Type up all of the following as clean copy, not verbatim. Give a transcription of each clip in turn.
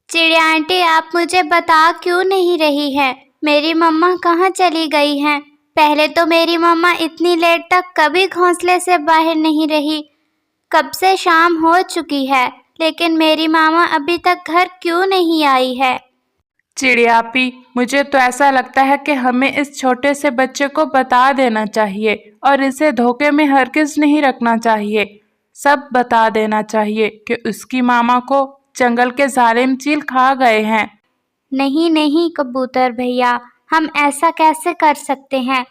चिड़िया आंटी, आप मुझे बता क्यों नहीं रही हैं? मेरी मम्मा कहाँ चली गई हैं? पहले तो मेरी मम्मा इतनी लेट तक कभी घोंसले से बाहर नहीं रही। कब से शाम हो चुकी है, लेकिन मेरी मामा अभी तक घर क्यों नहीं आई है? चिड़ियापी, मुझे तो ऐसा लगता है कि हमें इस छोटे से बच्चे को बता देना चाहिए और इसे धोखे में हरगिज नहीं रखना चाहिए। सब बता देना चाहिए कि उसकी मामा को जंगल के जालिम चील खा गए हैं। नहीं नहीं कबूतर भैया, हम ऐसा कैसे कर सकते हैं?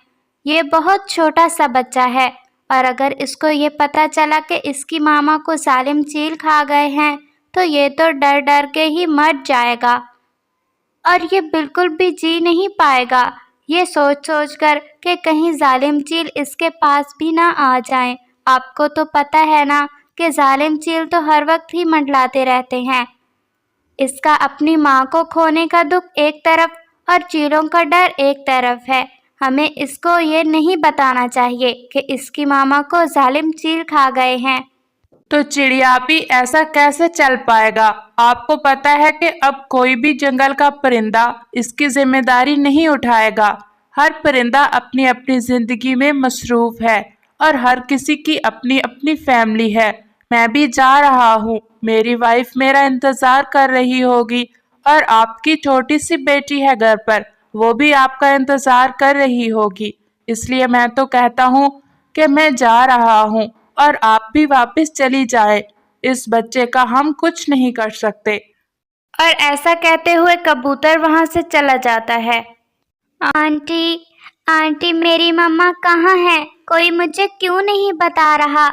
ये बहुत छोटा सा बच्चा है, और अगर इसको ये पता चला कि इसकी मामा को जालिम चील खा गए हैं तो ये तो डर डर के ही मर जाएगा, और ये बिल्कुल भी जी नहीं पाएगा, ये सोच सोच कर कि कहीं जालिम चील इसके पास भी ना आ जाएं। आपको तो पता है ना कि जालिम चील तो हर वक्त ही मंडलाते रहते हैं। इसका अपनी माँ को खोने का दुख एक तरफ और चीलों का डर एक तरफ है। हमें इसको ये नहीं बताना चाहिए कि इसकी मामा को जालिम चील खा गए हैं। तो चिड़ियापी, ऐसा कैसे चल पाएगा? आपको पता है कि अब कोई भी जंगल का परिंदा इसकी जिम्मेदारी नहीं उठाएगा। हर परिंदा अपनी अपनी जिंदगी में मसरूफ है और हर किसी की अपनी अपनी फैमिली है। मैं भी जा रहा हूँ, मेरी वाइफ मेरा इंतजार कर रही होगी और आपकी छोटी सी बेटी है घर पर, वो भी आपका इंतजार कर रही होगी। इसलिए मैं तो कहता हूँ कि मैं जा रहा हूँ और आप भी वापस चली जाए। इस बच्चे का हम कुछ नहीं कर सकते। और ऐसा कहते हुए कबूतर वहां से चला जाता है। आंटी, आंटी, मेरी मम्मा कहाँ है? कोई मुझे क्यों नहीं बता रहा?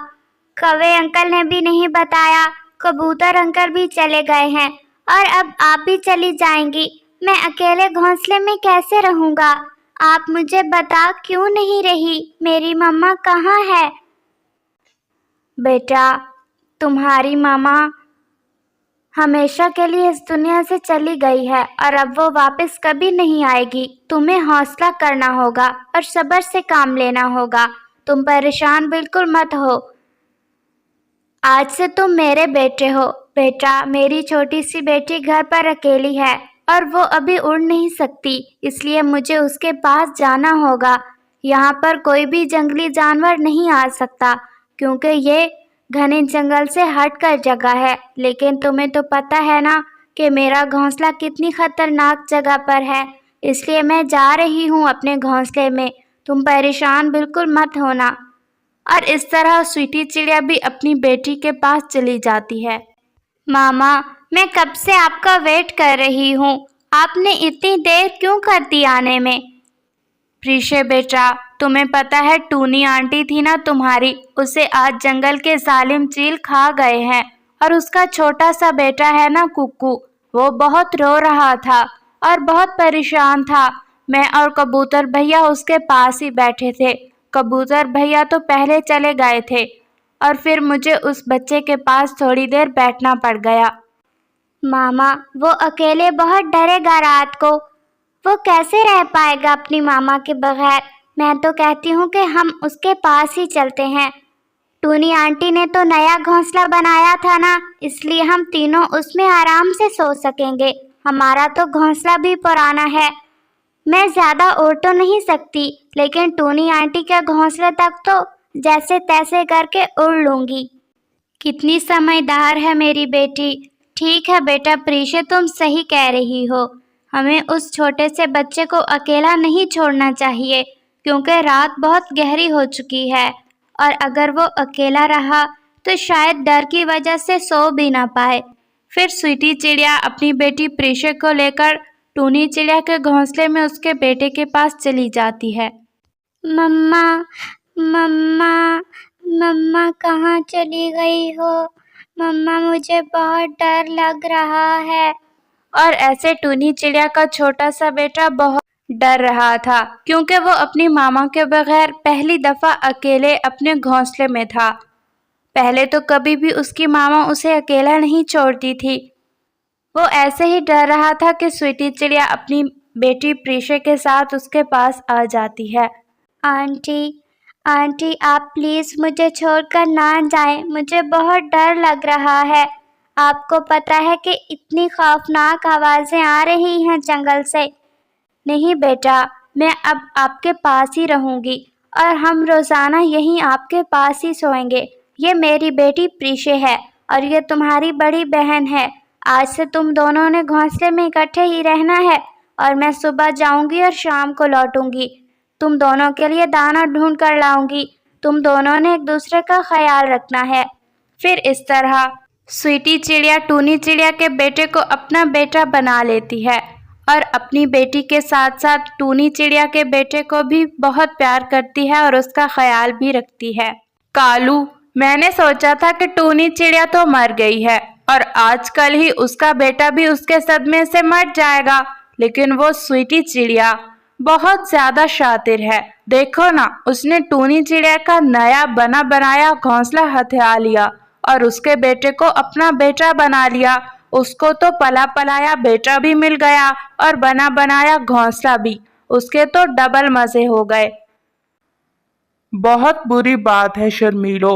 कौवे अंकल ने भी नहीं बताया, कबूतर अंकल भी चले गए हैं, और अब आप भी चली जाएंगी। मैं अकेले घोंसले में कैसे रहूंगा? आप मुझे बता क्यों नहीं रही? मेरी मम्मा कहाँ है? बेटा, तुम्हारी मामा हमेशा के लिए इस दुनिया से चली गई है और अब वो वापस कभी नहीं आएगी। तुम्हें हौसला करना होगा और सब्र से काम लेना होगा। तुम परेशान बिल्कुल मत हो। आज से तुम मेरे बेटे हो। बेटा, मेरी छोटी सी बेटी घर पर अकेली है और वो अभी उड़ नहीं सकती, इसलिए मुझे उसके पास जाना होगा। यहाँ पर कोई भी जंगली जानवर नहीं आ सकता क्योंकि ये घने जंगल से हटकर जगह है। लेकिन तुम्हें तो पता है ना कि मेरा घोंसला कितनी खतरनाक जगह पर है, इसलिए मैं जा रही हूँ अपने घोंसले में। तुम परेशान बिल्कुल मत होना। और इस तरह स्वीटी चिड़िया भी अपनी बेटी के पास चली जाती है। मामा, मैं कब से आपका वेट कर रही हूँ। आपने इतनी देर क्यों कर दी आने में? प्रीशे बेटा, तुम्हें पता है टूनी आंटी थी ना तुम्हारी, उसे आज जंगल के जालिम चील खा गए हैं, और उसका छोटा सा बेटा है ना कुक्कू, वो बहुत रो रहा था और बहुत परेशान था। मैं और कबूतर भैया उसके पास ही बैठे थे। कबूतर भैया तो पहले चले गए थे और फिर मुझे उस बच्चे के पास थोड़ी देर बैठना पड़ गया। मामा, वो अकेले बहुत डरेगा रात को। वो कैसे रह पाएगा अपनी मामा के बगैर? मैं तो कहती हूँ कि हम उसके पास ही चलते हैं। टूनी आंटी ने तो नया घोंसला बनाया था ना, इसलिए हम तीनों उसमें आराम से सो सकेंगे। हमारा तो घोंसला भी पुराना है। मैं ज़्यादा उड़ तो नहीं सकती, लेकिन टूनी आंटी के घोंसले तक तो जैसे तैसे करके उड़ लूँगी। कितनी समझदार है मेरी बेटी। ठीक है बेटा प्रीशे, तुम सही कह रही हो। हमें उस छोटे से बच्चे को अकेला नहीं छोड़ना चाहिए क्योंकि रात बहुत गहरी हो चुकी है, और अगर वो अकेला रहा तो शायद डर की वजह से सो भी ना पाए। फिर स्वीटी चिड़िया अपनी बेटी प्रीशे को लेकर टूनी चिड़िया के घोंसले में उसके बेटे के पास चली जाती है। मम्मा, मम्मा, मम्मा कहाँ चली गई हो? मम्मा, मुझे बहुत डर लग रहा है। और ऐसे टूनी चिड़िया का छोटा सा बेटा बहुत डर रहा था क्योंकि वो अपनी मामा के बगैर पहली दफा अकेले अपने घोंसले में था। पहले तो कभी भी उसकी मामा उसे अकेला नहीं छोड़ती थी। वो ऐसे ही डर रहा था कि स्वीटी चिड़िया अपनी बेटी प्रीशे के साथ उसके पास आ जाती है। आंटी, आंटी, आप प्लीज़ मुझे छोड़कर ना जाएं, मुझे बहुत डर लग रहा है। آپ کو پتہ ہے کہ اتنی خوفناک آوازیں آ رہی ہیں جنگل سے۔ نہیں بیٹا، میں اب آپ کے پاس ہی رہوں گی اور ہم روزانہ یہیں آپ کے پاس ہی سوئیں گے۔ یہ میری بیٹی پریشے ہے اور یہ تمہاری بڑی بہن ہے۔ آج سے تم دونوں نے گھونسلے میں اکٹھے ہی رہنا ہے اور میں صبح جاؤں گی اور شام کو لوٹوں گی۔ تم دونوں کے لیے دانہ ڈھونڈ کر لاؤں گی۔ تم دونوں نے ایک دوسرے کا خیال رکھنا ہے۔ پھر اس طرح سویٹی چڑیا ٹونی چڑیا کے بیٹے کو اپنا بیٹا بنا لیتی ہے اور اپنی بیٹی کے ساتھ ساتھ ٹونی چڑیا کے بیٹے کو بھی بہت پیار کرتی ہے اور اس کا خیال بھی رکھتی ہے۔ کالو، میں نے سوچا تھا کہ ٹونی چڑیا تو مر گئی ہے اور آج کل ہی اس کا بیٹا بھی اس کے صدمے سے مر جائے گا، لیکن وہ سویٹی چڑیا بہت زیادہ شاطر ہے۔ دیکھو نا، اس نے ٹونی چڑیا کا نیا بنا بنایا گھونسلہ ہتھیا لیا اور اس کے بیٹے کو اپنا بیٹا بنا لیا۔ اس کو تو پلا پلایا بیٹا بھی مل گیا اور بنا بنایا گھونسلہ بھی۔ اس کے تو ڈبل مزے ہو گئے۔ بہت بری بات ہے شرمیلو،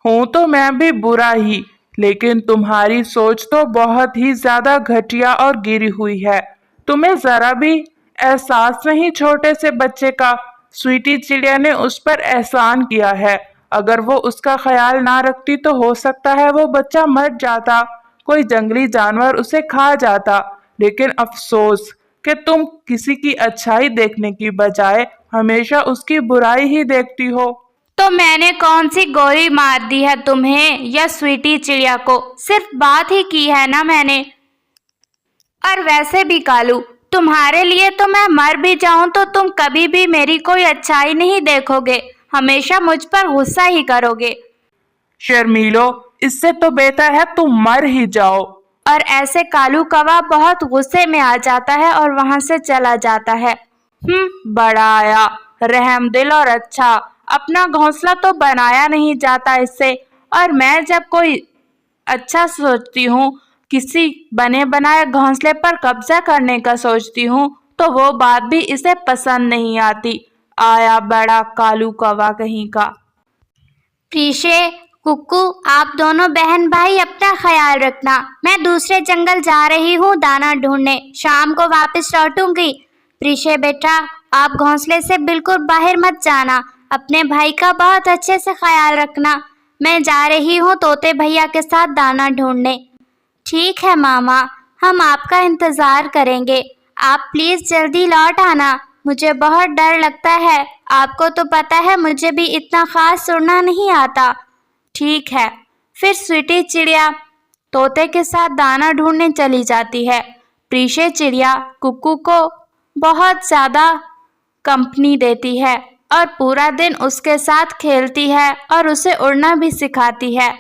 ہوں تو میں بھی برا ہی، لیکن تمہاری سوچ تو بہت ہی زیادہ گھٹیا اور گری ہوئی ہے۔ تمہیں ذرا بھی احساس نہیں چھوٹے سے بچے کا۔ سویٹی چڑیا نے اس پر احسان کیا ہے، اگر وہ اس کا خیال نہ رکھتی تو ہو سکتا ہے وہ بچہ مر جاتا، کوئی جنگلی جانور اسے کھا جاتا۔ لیکن افسوس کہ تم کسی کی اچھائی دیکھنے کی بجائے ہمیشہ اس کی برائی ہی دیکھتی ہو۔ تو میں نے کون سی گولی مار دی ہے تمہیں یا سویٹی چڑیا کو؟ صرف بات ہی کی ہے نا میں نے۔ اور ویسے بھی کالو، تمہارے لیے تو میں مر بھی جاؤں تو تم کبھی بھی میری کوئی اچھائی نہیں دیکھو گے، ہمیشہ مجھ پر غصہ ہی کرو گے۔ شرمیلو، اس سے تو بہتر ہے تم مر ہی جاؤ۔ اور ایسے کالو کوا بہت غصے میں آ جاتا ہے اور وہاں سے چلا جاتا ہے۔ بڑا آیا، رحم دل اور اچھا، اپنا گھونسلہ تو بنایا نہیں جاتا اس سے، اور میں جب کوئی اچھا سوچتی ہوں، کسی بنے بنائے گھونسلے پر قبضہ کرنے کا سوچتی ہوں، تو وہ بات بھی اسے پسند نہیں آتی۔ آیا بڑا کالو کوا کہیں کا۔ پریشے، ککو، آپ دونوں بہن بھائی اپنا خیال رکھنا۔ میں دوسرے جنگل جا رہی ہوں دانہ ڈھونڈنے، شام کو واپس لوٹوں گی۔ پریشے بیٹا، آپ گھونسلے سے بالکل باہر مت جانا، اپنے بھائی کا بہت اچھے سے خیال رکھنا۔ میں جا رہی ہوں طوطے بھیا کے ساتھ دانہ ڈھونڈنے۔ ٹھیک ہے ماما، ہم آپ کا انتظار کریں گے۔ آپ پلیز جلدی لوٹ آنا، مجھے بہت ڈر لگتا ہے۔ آپ کو تو پتہ ہے مجھے بھی اتنا خاص اڑنا نہیں آتا۔ ٹھیک ہے۔ پھر سویٹی چڑیا طوطے کے ساتھ دانہ ڈھونڈنے چلی جاتی ہے۔ پریشے چڑیا ککو کو بہت زیادہ کمپنی دیتی ہے اور پورا دن اس کے ساتھ کھیلتی ہے اور اسے اڑنا بھی سکھاتی ہے۔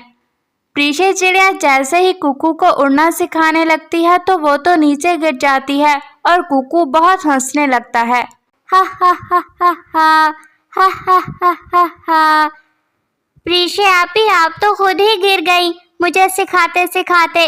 پریشے چڑیا جیسے ہی ککو کو اڑنا سکھانے لگتی ہے تو وہ تو نیچے گر جاتی ہے اور ککو بہت ہنسنے لگتا ہے۔ ہا ہا ہا ہا ہا ہا ہا ہا ہا ہا۔ پریشے آپی، آپ تو خود ہی گر گئی مجھے سکھاتے سکھاتے۔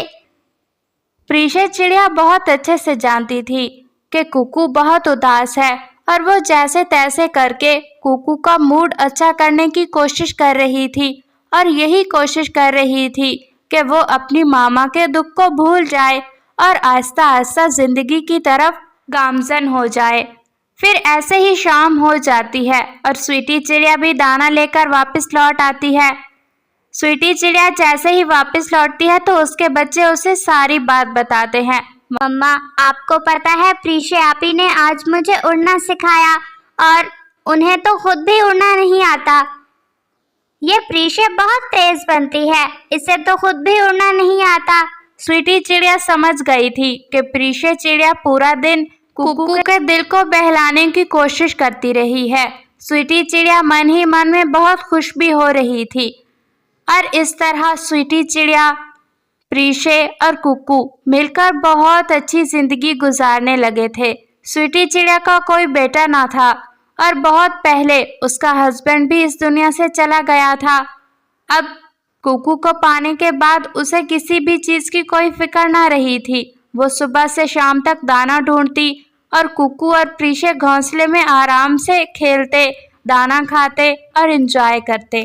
پریشے چڑیا بہت اچھے سے جانتی تھی کہ ککو بہت اداس ہے اور وہ جیسے تیسے کر کے ککو کا موڈ اچھا کرنے کی کوشش کر رہی تھی، اور یہی کوشش کر رہی تھی کہ وہ اپنی ماما کے دکھ کو بھول جائے اور آہستہ آہستہ زندگی کی طرف گامزن ہو جائے۔ پھر ایسے ہی شام ہو جاتی ہے اور سویٹی چڑیا بھی دانہ لے کر واپس لوٹ آتی ہے۔ سویٹی چڑیا جیسے ہی واپس لوٹتی ہے تو اس کے بچے اسے ساری بات بتاتے ہیں۔ مما، آپ کو پتہ ہے پریشے آپی نے آج مجھے اڑنا سکھایا اور انہیں تو خود بھی اڑنا نہیں آتا۔ یہ پریشے بہت تیز بنتی ہے، اسے تو خود بھی اڑنا نہیں آتا۔ سویٹی چڑیا سمجھ گئی تھی کہ پریشے چڑیا پورا دن ککو کے دل کو بہلانے کی کوشش کرتی رہی ہے۔ سویٹی چڑیا من ہی من میں بہت خوش بھی ہو رہی تھی، اور اس طرح سویٹی چڑیا، پریشے اور ککو مل کر بہت اچھی زندگی گزارنے لگے تھے۔ سویٹی چڑیا کا کوئی بیٹا نہ تھا اور بہت پہلے اس کا ہسبینڈ بھی اس دنیا سے چلا گیا تھا۔ اب ککو کو پانے کے بعد اسے کسی بھی چیز کی کوئی فکر نہ رہی تھی۔ وہ صبح سے شام تک دانہ ڈھونڈتی اور ککو اور پریشے گھونسلے میں آرام سے کھیلتے، دانہ کھاتے اور انجوائے کرتے۔